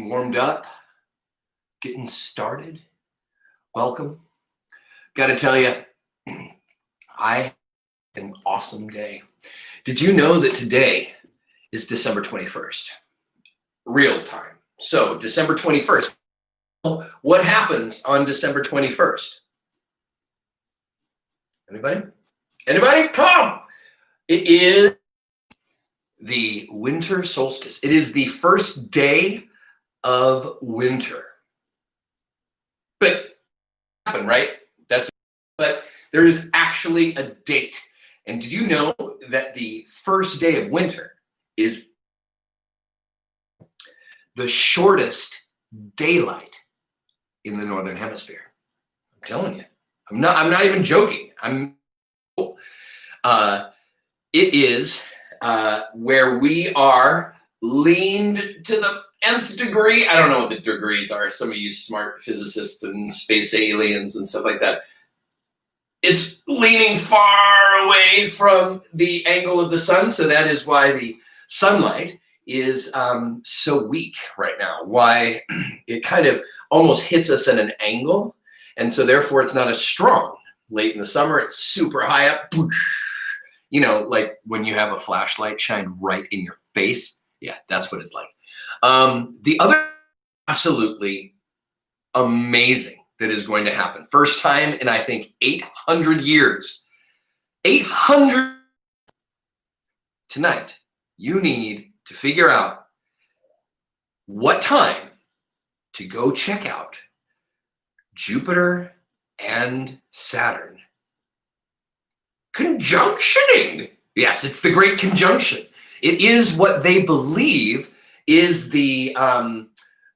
warmed up, getting started. Welcome. Got to tell you, I had an awesome day. Did you know that today is December 21st? Real time. So December 21st. What happens on December 21st? Anybody? Anybody? Come! It is the winter solstice. It is the first day of winter. But happen, right? But there is actually a date. And did you know that the first day of winter is the shortest daylight in the northern hemisphere? I'm telling you. I'm not even joking. It is where we are leaned to the nth degree. I don't know what the degrees are. Some of you smart physicists and space aliens and stuff like that. It's leaning far away from the angle of the sun. So that is why the sunlight is so weak right now. Why it kind of almost hits us at an angle. And so therefore it's not as strong. Late in the summer, it's super high up. You know, like when you have a flashlight shine right in your face. Yeah, that's what it's like. The other absolutely amazing that is going to happen. First time in, I think, 800 years. 800. Tonight, you need to figure out what time to go check out Jupiter and Saturn conjunctioning. Yes, it's the Great Conjunction. It is what they believe is the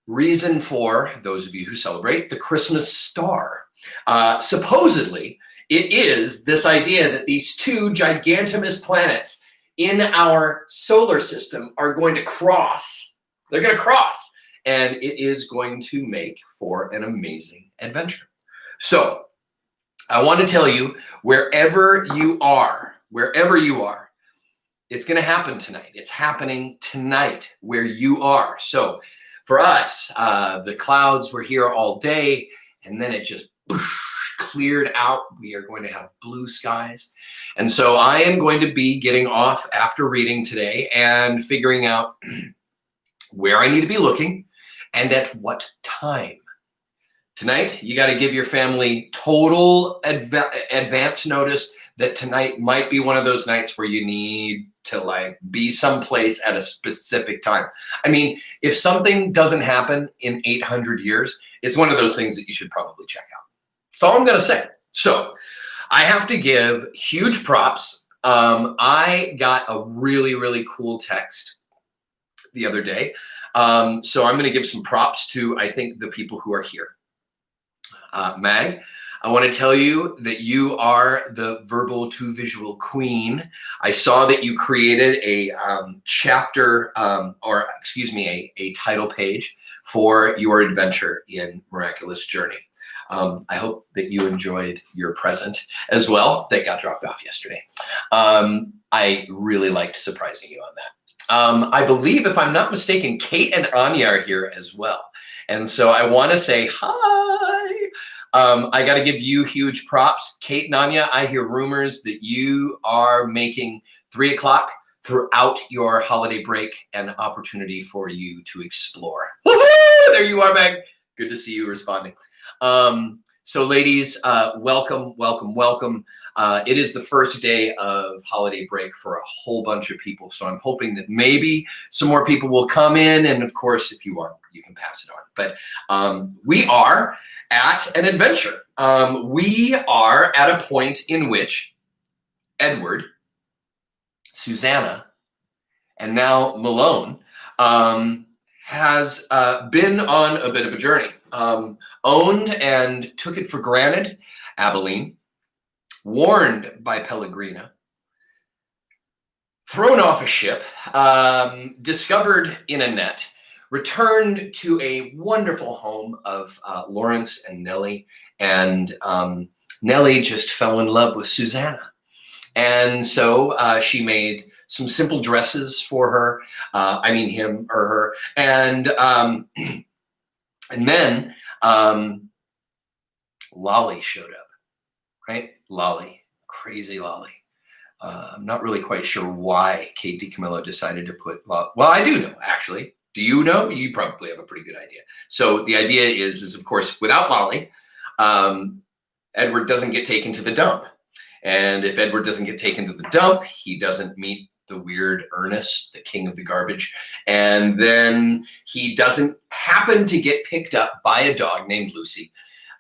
reason for, those of you who celebrate, the Christmas star. Supposedly, it is this idea that these two gigantomous planets in our solar system are going to cross. They're going to cross. And it is going to make for an amazing adventure. So, I want to tell you, wherever you are, it's going to happen tonight. It's happening tonight where you are. So for us, the clouds were here all day, and then it just cleared out. We are going to have blue skies. And so I am going to be getting off after reading today and figuring out where I need to be looking and at what time. Tonight, you got to give your family total advance notice that tonight might be one of those nights where you need to like be someplace at a specific time. I mean, if something doesn't happen in 800 years, it's one of those things that you should probably check out. That's all I'm going to say. So I have to give huge props. I got a really, really cool text the other day. So I'm going to give some props to, I think, the people who are here. Mag, I want to tell you that you are the verbal to visual queen. I saw that you created a a title page for your adventure in Miraculous Journey. I hope that you enjoyed your present as well that got dropped off yesterday. I really liked surprising you on that. I believe, if I'm not mistaken, Kate and Anya are here as well. And so I want to say hi. I got to give you huge props. Kate and Anya, I hear rumors that you are making 3 o'clock throughout your holiday break an opportunity for you to explore. Woo-hoo! There you are, Meg. Good to see you responding. So ladies, welcome, welcome, welcome. It is the first day of holiday break for a whole bunch of people. So I'm hoping that maybe some more people will come in. And of course, if you want, you can pass it on. But we are at an adventure. We are at a point in which Edward, Susanna, and now Malone has been on a bit of a journey. Owned and took it for granted, Abilene, warned by Pellegrina, thrown off a ship, discovered in a net, returned to a wonderful home of Lawrence and Nellie, and Nellie just fell in love with Susanna. And so she made some simple dresses for her. I mean, him or her. And then Lolly showed up, right? Lolly, crazy Lolly. I'm not really quite sure why Kate DiCamillo decided to put, well, I do know, actually. Do you know? You probably have a pretty good idea. So the idea is of course, without Lolly, Edward doesn't get taken to the dump. And if Edward doesn't get taken to the dump, he doesn't meet the weird Ernest, the king of the garbage. And then he doesn't happen to get picked up by a dog named Lucy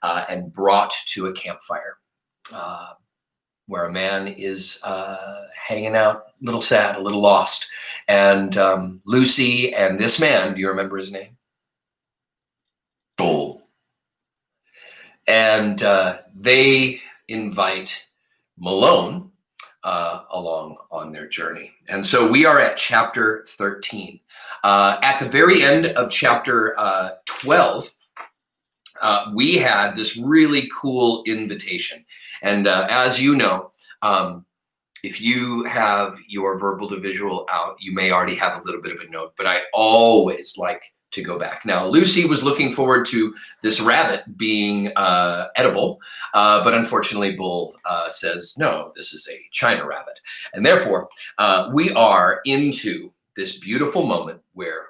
and brought to a campfire where a man is hanging out, a little sad, a little lost. And Lucy and this man, do you remember his name? Bull. And they invite Malone along on their journey. And so we are at chapter 13. At the very end of chapter 12, we had this really cool invitation. And as you know, if you have your verbal to visual out, you may already have a little bit of a note, but I always like to go back. Now, Lucy was looking forward to this rabbit being edible, but unfortunately Bull says, no, this is a China rabbit. And therefore, we are into this beautiful moment where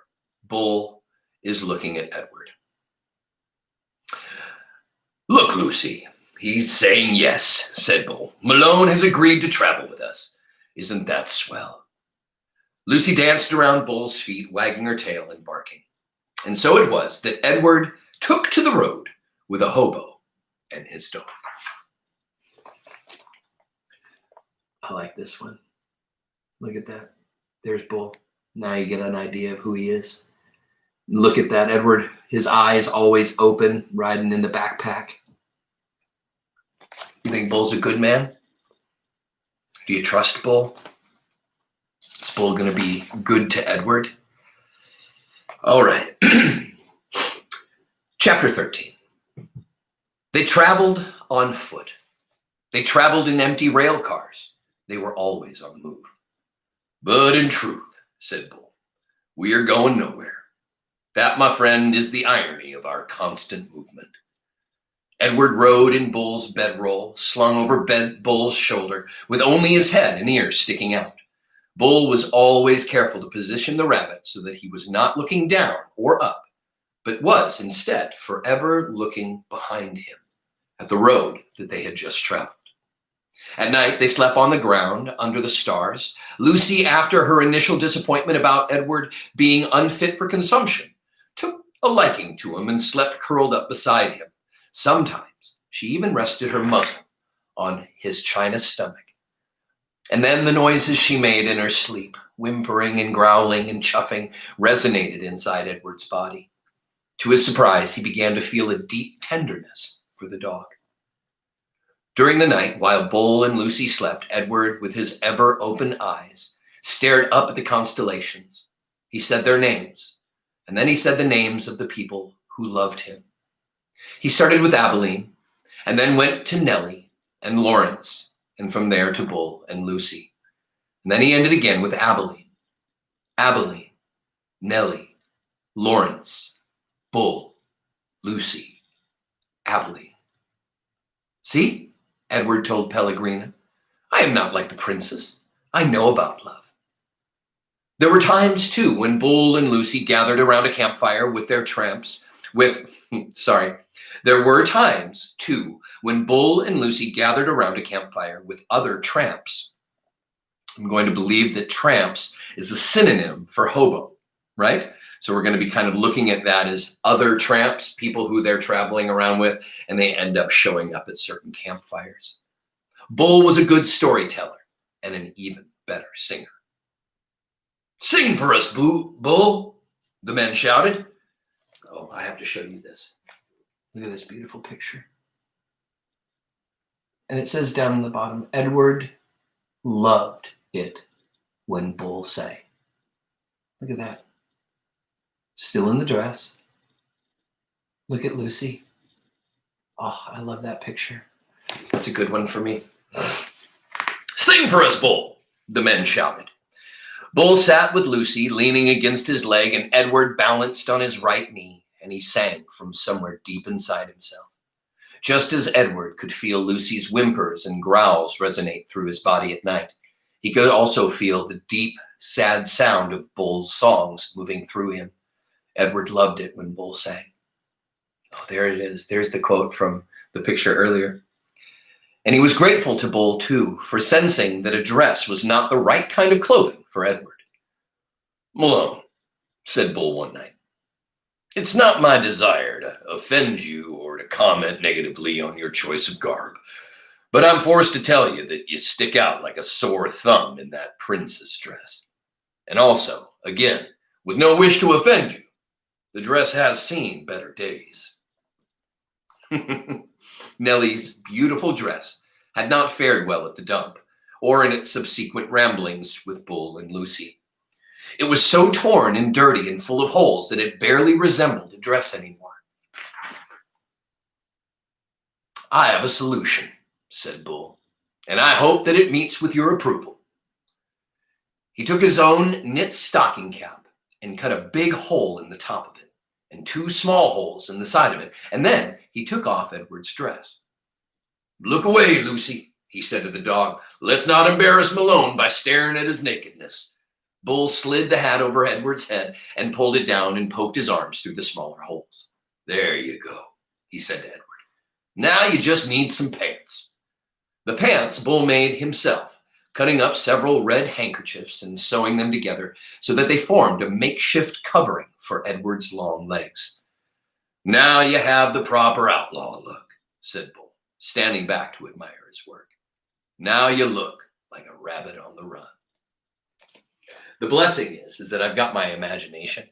Bull is looking at Edward. Look, Lucy, he's saying yes, said Bull. Malone has agreed to travel with us. Isn't that swell? Lucy danced around Bull's feet, wagging her tail and barking. And so it was that Edward took to the road with a hobo and his dog. I like this one. Look at that. There's Bull. Now you get an idea of who he is. Look at that, Edward. His eyes always open, riding in the backpack. You think Bull's a good man? Do you trust Bull? Is Bull going to be good to Edward? All right. Chapter 13. They traveled on foot. They traveled in empty rail cars. They were always on the move. But in truth, said Bull, we are going nowhere. That, my friend, is the irony of our constant movement. Edward rode in Bull's bedroll, slung over Bull's shoulder, with only his head and ears sticking out. Bull was always careful to position the rabbit so that he was not looking down or up, but was instead forever looking behind him at the road that they had just traveled. At night, they slept on the ground under the stars. Lucy, after her initial disappointment about Edward being unfit for consumption, took a liking to him and slept curled up beside him. Sometimes she even rested her muzzle on his china stomach. And then the noises she made in her sleep, whimpering and growling and chuffing, resonated inside Edward's body. To his surprise, he began to feel a deep tenderness for the dog. During the night, while Bull and Lucy slept, Edward, with his ever-open eyes, stared up at the constellations. He said their names, and then he said the names of the people who loved him. He started with Abilene, and then went to Nellie and Lawrence, and from there to Bull and Lucy. And then he ended again with Abilene. Abilene, Nellie, Lawrence, Bull, Lucy, Abilene. See, Edward told Pellegrina, I am not like the princess. I know about love. There were times, too, when Bull and Lucy gathered around a campfire with their tramps, There were times, too, when Bull and Lucy gathered around a campfire with other tramps. I'm going to believe that tramps is a synonym for hobo, right? So we're going to be kind of looking at that as other tramps, people who they're traveling around with, and they end up showing up at certain campfires. Bull was a good storyteller and an even better singer. Sing for us, Bull, the men shouted. Oh, I have to show you this. Look at this beautiful picture. And it says down in the bottom, Edward loved it when Bull sang. Look at that. Still in the dress. Look at Lucy. Oh, I love that picture. That's a good one for me. Sing for us, Bull, the men shouted. Bull sat with Lucy leaning against his leg, and Edward balanced on his right knee, and he sang from somewhere deep inside himself. Just as Edward could feel Lucy's whimpers and growls resonate through his body at night, he could also feel the deep, sad sound of Bull's songs moving through him. Edward loved it when Bull sang. Oh, there it is. There's the quote from the picture earlier. And he was grateful to Bull, too, for sensing that a dress was not the right kind of clothing for Edward. "Malone," said Bull one night, "it's not my desire to offend you or to comment negatively on your choice of garb, but I'm forced to tell you that you stick out like a sore thumb in that princess dress. And also, again, with no wish to offend you, the dress has seen better days." Nellie's beautiful dress had not fared well at the dump, or in its subsequent ramblings with Bull and Lucy. It was so torn and dirty and full of holes that it barely resembled a dress anymore. "I have a solution," said Bull, "and I hope that it meets with your approval." He took his own knit stocking cap and cut a big hole in the top of it, and 2 small holes in the side of it, and then he took off Edward's dress. "Look away, Lucy," he said to the dog. "Let's not embarrass Malone by staring at his nakedness." Bull slid the hat over Edward's head and pulled it down and poked his arms through the smaller holes. "There you go," he said to Edward. "Now you just need some pants." The pants Bull made himself, cutting up several red handkerchiefs and sewing them together so that they formed a makeshift covering for Edward's long legs. "Now you have the proper outlaw look," said Bull, standing back to admire his work. "Now you look like a rabbit on the run." The blessing is that I've got my imagination.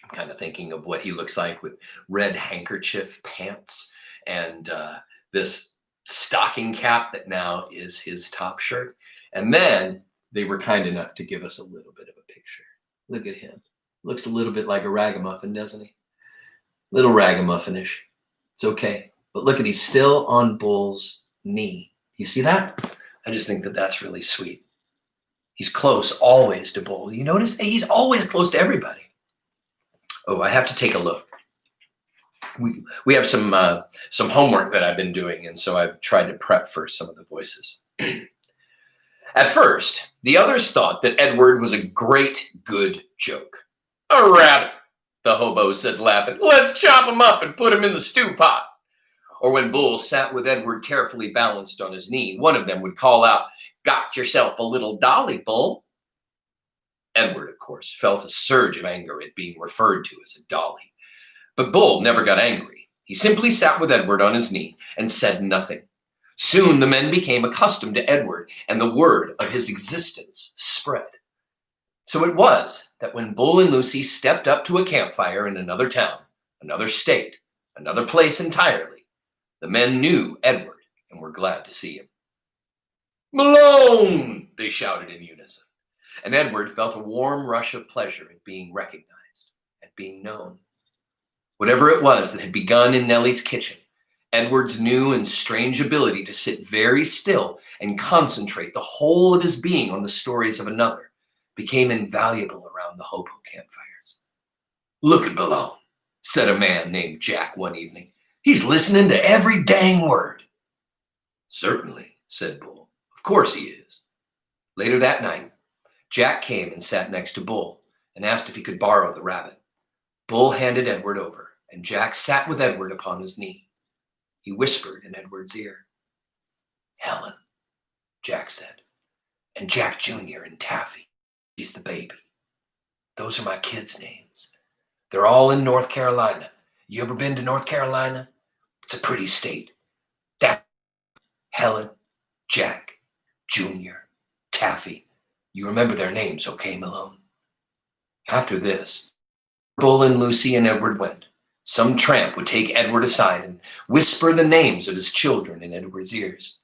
I'm kind of thinking of what he looks like with red handkerchief pants and this stocking cap that now is his top shirt. And then they were kind enough to give us a little bit of a picture. Look at him. Looks a little bit like a ragamuffin, doesn't he? Little ragamuffinish. It's okay. But look at, he's still on Bull's knee. You see that? I just think that that's really sweet. He's close always to Bull. You notice he's always close to everybody. Oh, I have to take a look. We have some homework that I've been doing, and so I've tried to prep for some of the voices. At first, the others thought that Edward was a great, good joke. "A rabbit," the hobo said, laughing. "Let's chop him up and put him in the stew pot." Or when Bull sat with Edward carefully balanced on his knee, one of them would call out, "Got yourself a little dolly, Bull." Edward, of course, felt a surge of anger at being referred to as a dolly. But Bull never got angry. He simply sat with Edward on his knee and said nothing. Soon the men became accustomed to Edward, and the word of his existence spread. So it was that when Bull and Lucy stepped up to a campfire in another town, another state, another place entirely, the men knew Edward and were glad to see him. "Malone!" they shouted in unison, and Edward felt a warm rush of pleasure at being recognized, at being known. Whatever it was that had begun in Nellie's kitchen, Edward's new and strange ability to sit very still and concentrate the whole of his being on the stories of another became invaluable around the hobo campfires. "Look at Malone," said a man named Jack one evening. "He's listening to every dang word." "Certainly," said Bull. "Of course he is." Later that night, Jack came and sat next to Bull and asked if he could borrow the rabbit. Bull handed Edward over, and Jack sat with Edward upon his knee. He whispered in Edward's ear. "Helen," Jack said, "and Jack Jr. and Taffy. He's the baby. Those are my kids' names. They're all in North Carolina. You ever been to North Carolina? It's a pretty state. That Helen, Jack, Jr., Taffy. You remember their names, okay, Malone?" After this, Bull and Lucy and Edward went. Some tramp would take Edward aside and whisper the names of his children in Edward's ears.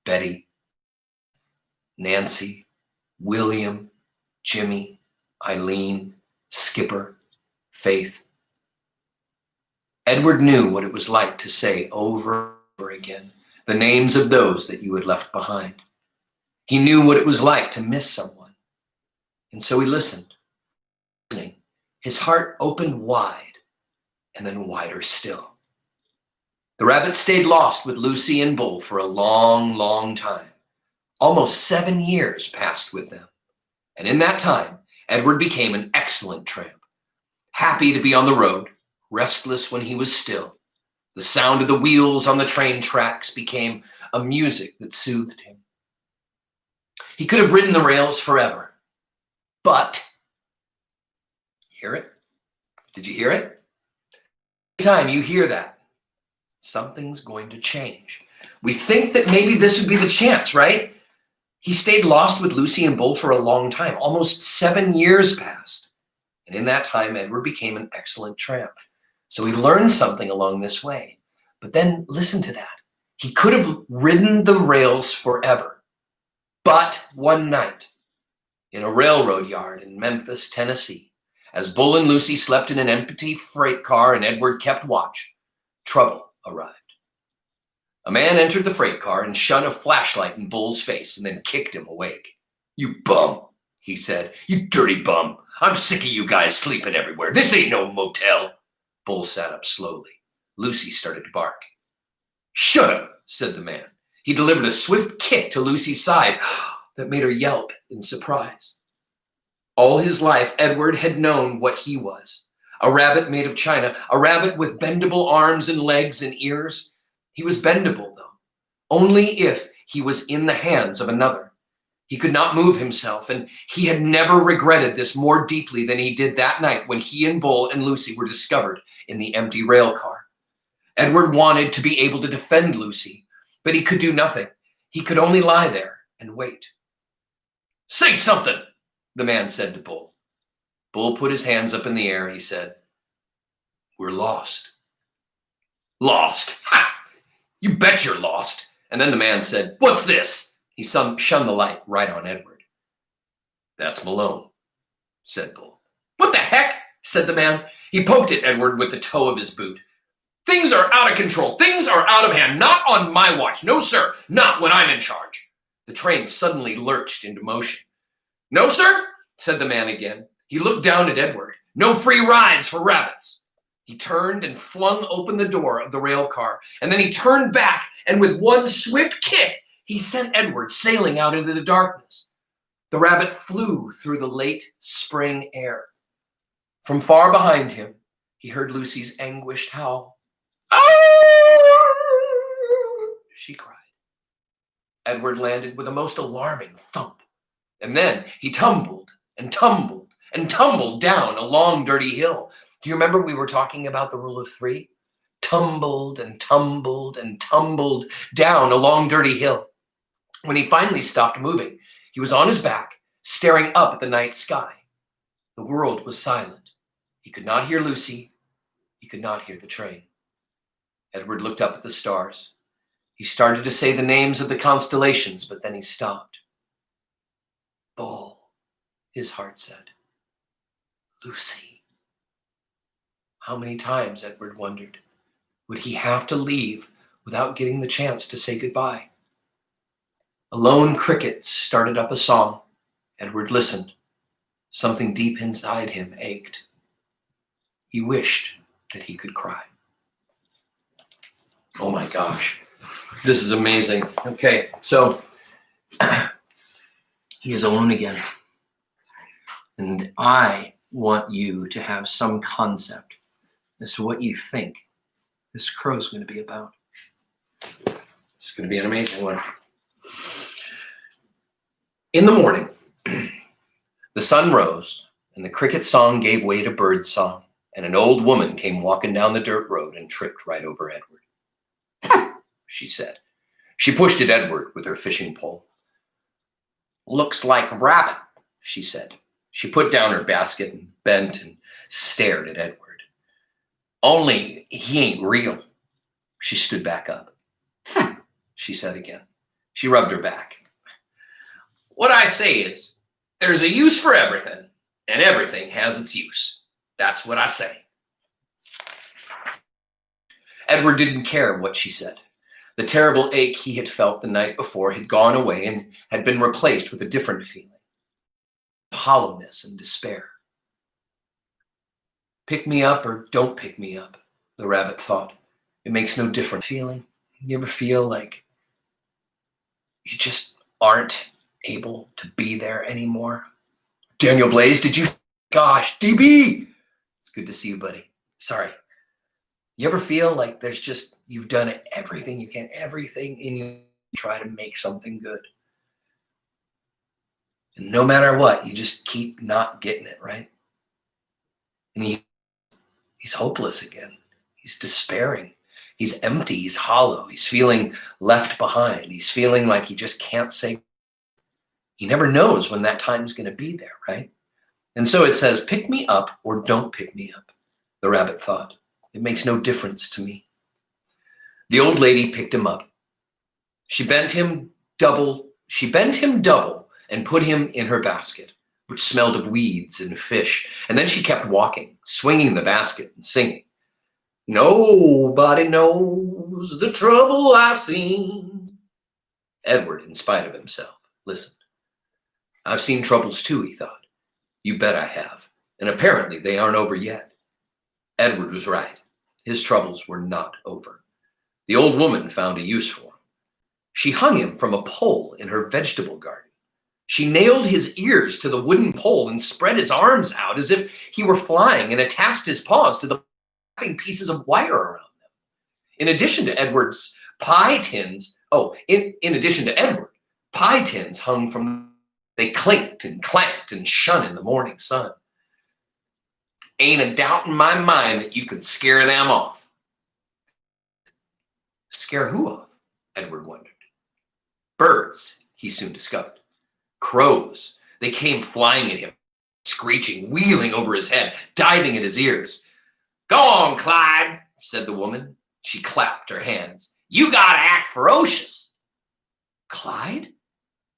Betty, Nancy, William, Jimmy, Eileen, Skipper, Faith. Edward knew what it was like to say over and over again the names of those that you had left behind. He knew what it was like to miss someone. And so he listened. His heart opened wide and then wider still. The rabbit stayed lost with Lucy and Bull for a long, long time. Almost 7 years passed with them. And in that time, Edward became an excellent tramp. Happy to be on the road, restless when he was still. The sound of the wheels on the train tracks became a music that soothed him. He could have ridden the rails forever, but, hear it? Did you hear it? Every time you hear that, something's going to change. We think that maybe this would be the chance, right? He stayed lost with Lucy and Bull for a long time. Almost 7 years passed. And in that time, Edward became an excellent tramp. So he learned something along this way. But then listen to that. He could have ridden the rails forever. But one night, in a railroad yard in Memphis, Tennessee, as Bull and Lucy slept in an empty freight car and Edward kept watch, trouble arrived. A man entered the freight car and shone a flashlight in Bull's face and then kicked him awake. "You bum," he said. "You dirty bum. I'm sick of you guys sleeping everywhere. This ain't no motel." Bull sat up slowly. Lucy started to bark. "Shut up," said the man. He delivered a swift kick to Lucy's side that made her yelp in surprise. All his life, Edward had known what he was. A rabbit made of china, a rabbit with bendable arms and legs and ears. He was bendable, though, only if he was in the hands of another. He could not move himself, and he had never regretted this more deeply than he did that night when he and Bull and Lucy were discovered in the empty rail car. Edward wanted to be able to defend Lucy, but he could do nothing. He could only lie there and wait. "Say something," the man said to Bull. Bull put his hands up in the air. He said, "We're lost." "Lost? Ha! You bet you're lost." And then the man said, "What's this?" He shone the light right on Edward. "That's Malone," said Bull. "What the heck?" said the man. He poked at Edward with the toe of his boot. "Things are out of control. Things are out of hand. Not on my watch. No, sir. Not when I'm in charge." The train suddenly lurched into motion. "No, sir," said the man again. He looked down at Edward. "No free rides for rabbits." He turned and flung open the door of the rail car, and then he turned back, and with one swift kick, he sent Edward sailing out into the darkness. The rabbit flew through the late spring air. From far behind him, he heard Lucy's anguished howl. "Ah!" she cried. Edward landed with a most alarming thump, and then he tumbled and tumbled and tumbled down a long, dirty hill. Do you remember we were talking about the rule of 3? Tumbled and tumbled and tumbled down a long, dirty hill. When he finally stopped moving, he was on his back, staring up at the night sky. The world was silent. He could not hear Lucy. He could not hear the train. Edward looked up at the stars. He started to say the names of the constellations, but then he stopped. "Bull," his heart said. "Lucy." How many times, Edward wondered, would he have to leave without getting the chance to say goodbye? A lone cricket started up a song. Edward listened. Something deep inside him ached. He wished that he could cry. Oh my gosh, this is amazing. Okay, so he is alone again. And I want you to have some concept as to what you think this crow is going to be about. It's going to be an amazing one. In the morning, the sun rose and the cricket song gave way to bird song, and an old woman came walking down the dirt road and tripped right over Edward. She said. She pushed at Edward with her fishing pole. "Looks like a rabbit," she said. She put down her basket and bent and stared at Edward. "Only he ain't real." She stood back up. She said again. She rubbed her back. "What I say is, there's a use for everything, and everything has its use. That's what I say." Edward didn't care what she said. The terrible ache he had felt the night before had gone away and had been replaced with a different feeling. hollowness and despair. Pick me up or don't pick me up, the rabbit thought. It makes no difference. Feeling? You ever feel like you just aren't able to be there anymore? Daniel Blaze, did you? Gosh, DB! It's good to see you, buddy. Sorry. You ever feel like you've done everything you can, everything in you to try to make something good? And no matter what, you just keep not getting it, right? And he's hopeless again. He's despairing. He's empty. He's hollow. He's feeling left behind. He's feeling like he just can't say. He never knows when that time's going to be there, right? And so it says, pick me up or don't pick me up, the rabbit thought. It makes no difference to me. The old lady picked him up. She bent him double and put him in her basket, which smelled of weeds and fish. And then she kept walking, swinging the basket and singing. Nobody knows the trouble I seen. Edward, in spite of himself, listened. I've seen troubles too, he thought. You bet I have. And apparently they aren't over yet. Edward was right. His troubles were not over. The old woman found a use for him. She hung him from a pole in her vegetable garden. She nailed his ears to the wooden pole and spread his arms out as if he were flying and attached his paws to the pieces of wire around them. In addition to Edward's pie tins, in addition to Edward, pie tins hung from, they clinked and clanked and shone in the morning sun. Ain't a doubt in my mind that you could scare them off. Scare who off? Edward wondered. Birds, he soon discovered. Crows. They came flying at him, screeching, wheeling over his head, diving at his ears. Go on, Clyde, said the woman. She clapped her hands. You gotta act ferocious. Clyde?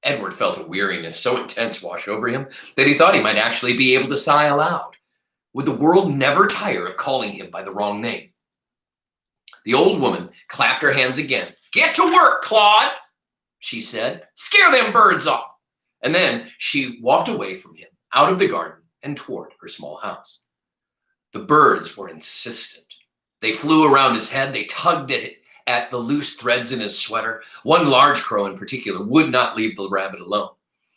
Edward felt a weariness so intense wash over him that he thought he might actually be able to sigh aloud. Would the world never tire of calling him by the wrong name? The old woman clapped her hands again. Get to work, Claude, she said. Scare them birds off. And then she walked away from him, out of the garden and toward her small house. The birds were insistent. They flew around his head. They tugged at the loose threads in his sweater. One large crow in particular would not leave the rabbit alone.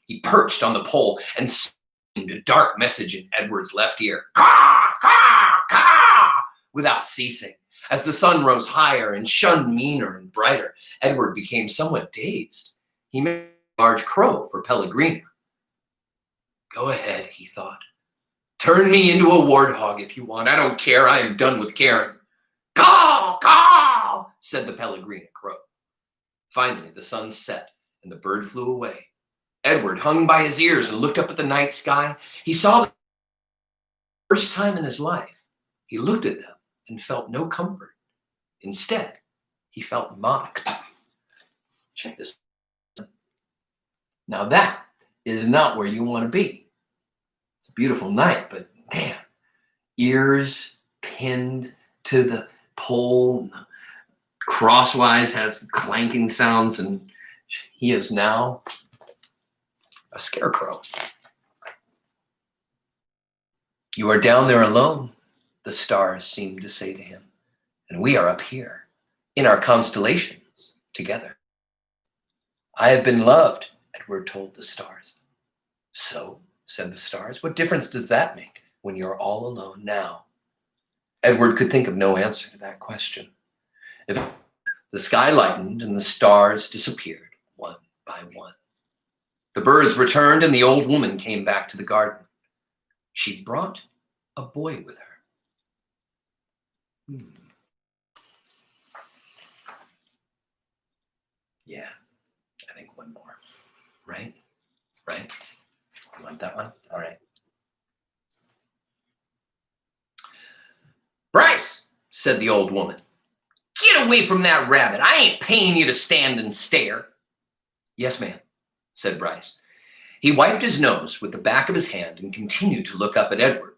He perched on the pole and screamed a dark message in Edward's left ear. Caw, caw, caw, without ceasing. As the sun rose higher and shone meaner and brighter, Edward became somewhat dazed. He made a large crow for Pellegrina. Go ahead, he thought. Turn me into a warthog if you want. I don't care. I am done with caring. Caw, caw, said the Pellegrina crow. Finally, the sun set and the bird flew away. Edward hung by his ears and looked up at the night sky. He saw the first time in his life. He looked at them and felt no comfort. Instead, he felt mocked. Check this. Now that is not where you want to be. It's a beautiful night, but man, ears pinned to the pole, crosswise has clanking sounds, and he is now a scarecrow. You are down there alone, the stars seem to say to him, and we are up here in our constellations together. I have been loved, Edward told the stars. So, said the stars, what difference does that make when you're all alone now? Edward could think of no answer to that question. If the sky lightened and the stars disappeared one by one. The birds returned and the old woman came back to the garden. She brought a boy with her. Yeah, I think one more. Right? Right? You want that one? All right. Bryce, said the old woman, get away from that rabbit. I ain't paying you to stand and stare. Yes, ma'am, said Bryce. He wiped his nose with the back of his hand and continued to look up at Edward.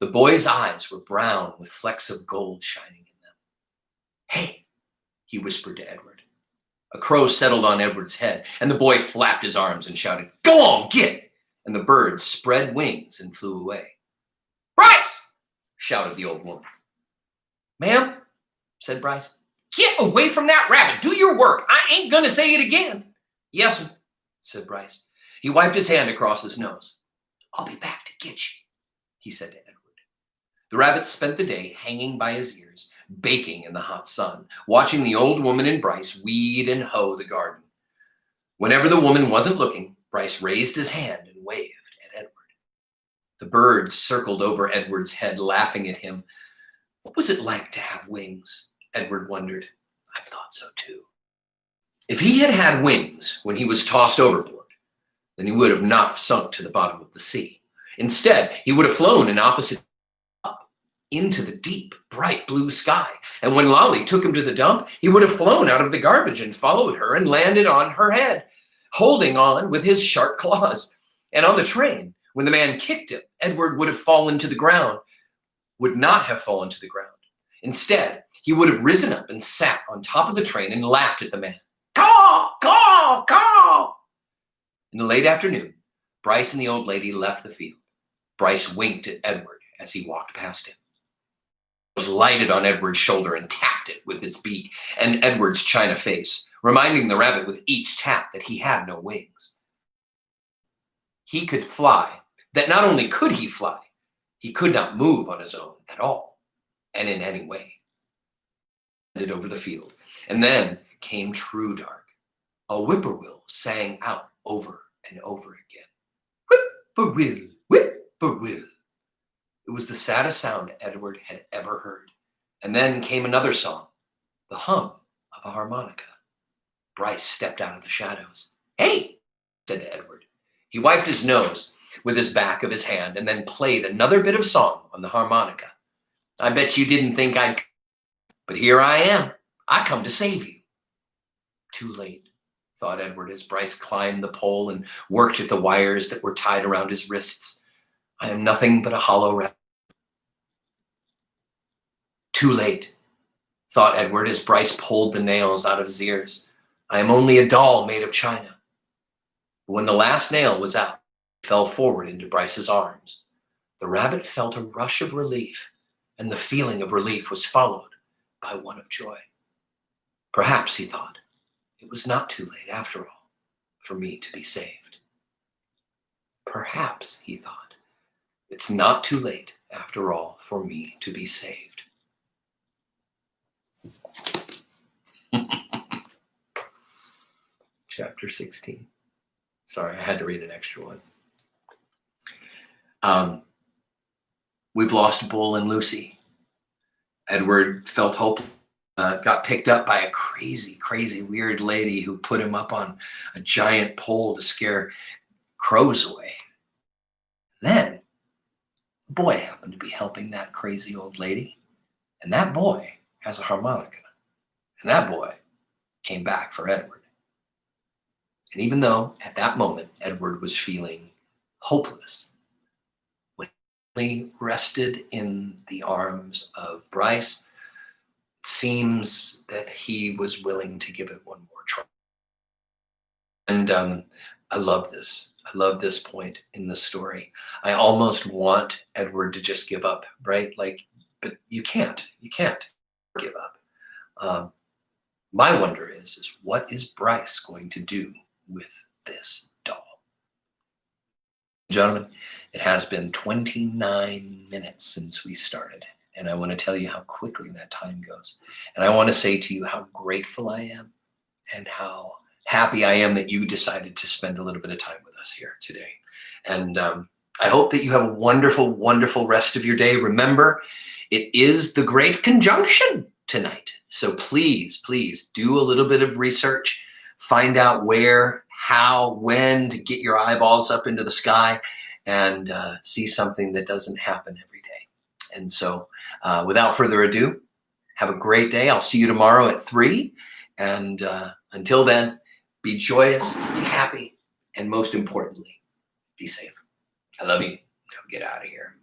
The boy's eyes were brown with flecks of gold shining in them. Hey, he whispered to Edward. A crow settled on Edward's head, and the boy flapped his arms and shouted, Go on, get it! and the bird spread wings and flew away. "Bryce!" shouted the old woman. "Ma'am," said Bryce. "Get away from that rabbit. Do your work. I ain't going to say it again." "Yes, said Bryce. He wiped his hand across his nose. "I'll be back to get you," he said to Edward. The rabbit spent the day hanging by his ears, baking in the hot sun, watching the old woman and Bryce weed and hoe the garden. Whenever the woman wasn't looking, Bryce raised his hand and waved at Edward. The birds circled over Edward's head, laughing at him. What was it like to have wings? Edward wondered. I thought so too. If he had had wings when he was tossed overboard, then he would have not sunk to the bottom of the sea. Instead, he would have flown in opposite up into the deep, bright blue sky. And when Lolly took him to the dump, he would have flown out of the garbage and followed her and landed on her head, holding on with his sharp claws. And on the train, when the man kicked him, Edward would have fallen to the ground, would not have fallen to the ground. Instead, he would have risen up and sat on top of the train and laughed at the man. Caw, caw, caw. In the late afternoon, Bryce and the old lady left the field. Bryce winked at Edward as he walked past him. It was lighted on Edward's shoulder and tapped it with its beak and Edward's china face, reminding the rabbit with each tap that he had no wings. He could fly, that not only could he could not move on his own at all, and in any way. It over the field, and then came true dark. A whippoorwill sang out over and over again. Whippoorwill, whippoorwill. It was the saddest sound Edward had ever heard. And then came another song, the hum of a harmonica. Bryce stepped out of the shadows. Hey, said Edward. He wiped his nose with his back of his hand and then played another bit of song on the harmonica. I bet you didn't think I'd come, but here I am. I come to save you. Too late, thought Edward as Bryce climbed the pole and worked at the wires that were tied around his wrists. I am nothing but a hollow rabbit. Too late, thought Edward as Bryce pulled the nails out of his ears. I am only a doll made of china. But when the last nail was out, it fell forward into Bryce's arms. The rabbit felt a rush of relief, and the feeling of relief was followed by one of joy. Perhaps, he thought, it was not too late after all for me to be saved. Perhaps, he thought, it's not too late after all for me to be saved. Chapter 16. Sorry, I had to read an extra one. We've lost Bull and Lucy. Edward felt hopeless. Got picked up by a crazy, weird lady who put him up on a giant pole to scare crows away. Then, a boy happened to be helping that crazy old lady, and that boy has a harmonica, and that boy came back for Edward. And even though at that moment Edward was feeling hopeless, when he rested in the arms of Bryce, it seems that he was willing to give it one more try. And I love this. I love this point in the story. I almost want Edward to just give up, right? But you can't give up. My wonder is what is Bryce going to do with this doll? Gentlemen, it has been 29 minutes since we started, and I want to tell you how quickly that time goes. And I want to say to you how grateful I am and how happy I am that you decided to spend a little bit of time with us here today. And I hope that you have a wonderful, wonderful rest of your day. Remember, it is the Great Conjunction tonight. So please do a little bit of research. Find out where, how, when to get your eyeballs up into the sky and see something that doesn't happen every day. And so without further ado, have a great day. I'll see you tomorrow at 3. And until then, be joyous, be happy, and most importantly, be safe. I love you. Now get out of here.